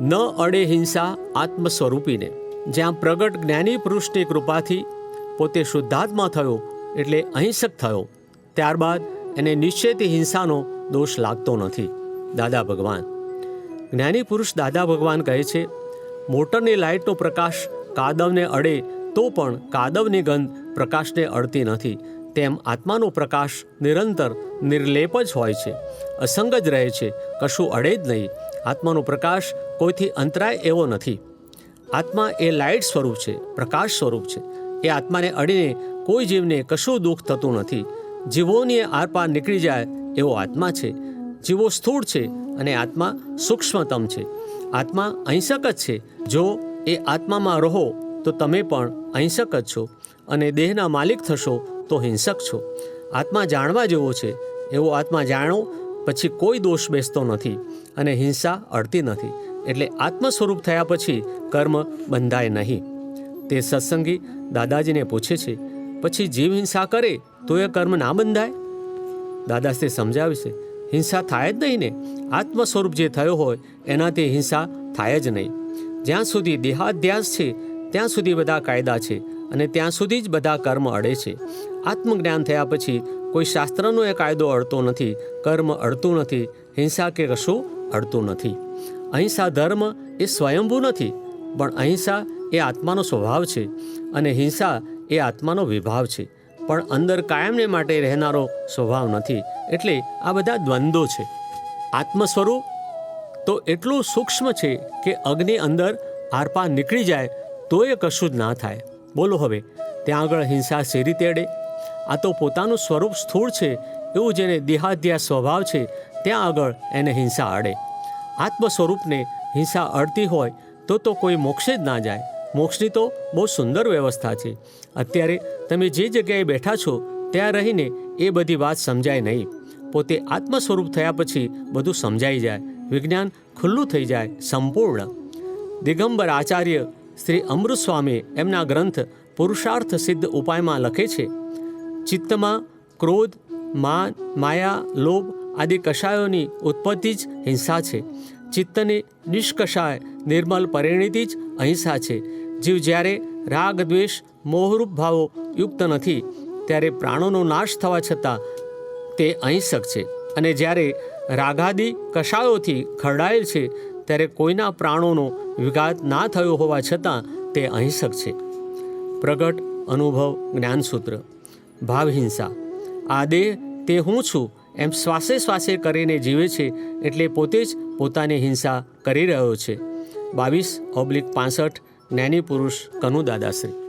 ન અડે હિંસા આત્મ સ્વરૂપીને. જ્યાં પ્રગટ જ્ઞાની પુરુષની કૃપાથી પોતે શુદ્ધાત્મા થયો એટલે અહિંસક થયો, ત્યારબાદ એને નિશ્ચયથી હિંસાનો દોષ લાગતો નથી. દાદા ભગવાન. જ્ઞાની પુરુષ દાદા ભગવાન કહે છે, મોટરની લાઇટનો પ્રકાશ કાદવને અડે તો પણ કાદવની ગંધ પ્રકાશને અડતી નથી. તેમ આત્માનો પ્રકાશ નિરંતર નિર્લેપ જ હોય છે, અસંગ જ રહે છે, કશું અડે જ નહીં. આત્માનો પ્રકાશ કોઈથી અંતરાય એવો નથી. આત્મા એ લાઇટ સ્વરૂપ છે, પ્રકાશ સ્વરૂપ છે. એ આત્માને અડીને કોઈ જીવને કશું દુઃખ થતું નથી. જીવોની આરપાર નીકળી જાય એવો આત્મા છે. જીવો સ્થૂળ છે અને આત્મા સૂક્ષ્મતમ છે. આત્મા અહિંસક જ છે. જો એ આત્મામાં રહો તો તમે પણ અહિંસક જ છો, અને દેહના માલિક થશો તો હિંસક છો. આત્મા જાણવા જેવો છે, એવો આત્મા જાણો પછી કોઈ દોષ બેસતો નથી અને હિંસા અડતી નથી. એટલે આત્મ સ્વરૂપ થયા પછી કર્મ બંધાય નહીં. તે સત્સંગી દાદાજીને પૂછે છે, પછી જીવ હિંસા કરે તો એ કર્મ ના બંધાય? દાદાશ્રી સમજાવે છે, હિંસા થાય જ નહીં ને. આત્મ સ્વરૂપ જે થયો હોય એનાથી હિંસા થાય જ નહીં. જ્યાં સુધી દેહાધ્યાસ છે ત્યાં સુધી બધા કાયદા છે અને ત્યાં સુધી જ બધા કર્મ અડે છે. આત્મજ્ઞાન થયા પછી કોઈ શાસ્ત્રનો એ કાયદો અડતો નથી, કર્મ અડતું નથી, હિંસા કે કશું અડતું નથી. અહિંસા ધર્મ એ સ્વયંભૂ નથી, પણ અહિંસા એ આત્માનો સ્વભાવ છે અને હિંસા એ આત્માનો વિભાવ છે, પણ અંદર કાયમને માટે રહેનારો સ્વભાવ નથી. એટલે આ બધા દ્વંદ્વો છે. આત્મ સ્વરૂપ તો એટલું સૂક્ષ્મ છે કે અગ્નિ અંદર આરપાર નીકળી જાય તો એ કશું જ ના થાય. બોલો હવે ત્યાં આગળ હિંસા શી રીતે અડે? આ તો પોતાનું સ્વરૂપ સ્થૂળ છે એવું જેને દેહાધ્યાસ સ્વભાવ છે ત્યાં આગળ એને હિંસા અડે. આત્મ સ્વરૂપને હિંસા અડતી હોય તો કોઈ મોક્ષે જ ના જાય. મોક્ષની તો બહુ સુંદર વ્યવસ્થા છે. અત્યારે તમે જે જગ્યાએ બેઠા છો ત્યાં રહીને એ બધી વાત સમજાય નહીં. પોતે આત્મ સ્વરૂપ થયા પછી બધું સમજાઈ જાય, વિજ્ઞાન ખુલ્લું થઈ જાય સંપૂર્ણ. દિગંબર આચાર્ય શ્રી અમૃત સ્વામી એમના ગ્રંથ પુરુષાર્થ સિદ્ધ ઉપાયમાં લખે છે, ચિત્તમાં ક્રોધ, માન, માયા, લોભ આદિ કષાયોની ઉત્પત્તિ જ હિંસા છે. ચિત્તની નિષ્કષાય નિર્મલ પરિણીતિ જ અહિંસા છે. જીવ જ્યારે રાગ, દ્વેષ, મોહરૂપ ભાવો યુક્ત નથી ત્યારે પ્રાણોનો નાશ થવા છતાં તે અહિંસક છે, અને જ્યારે રાગાદિ કષાયોથી ખરડાયેલ છે ત્યારે કોઈના પ્રાણોનો વિઘાત ના થયો હોવા છતાં તે અહિંસક છે. પ્રગટ અનુભવ જ્ઞાનસૂત્ર. ભાવહિંસા. આ દેહ તે હું છું એમ શ્વાસે શ્વાસે કરીને જીવે છે, એટલે પોતે જ પોતાની હિંસા કરી રહ્યો છે. 22/65 જ્ઞાની પુરુષ કનુ દાદાશ્રી.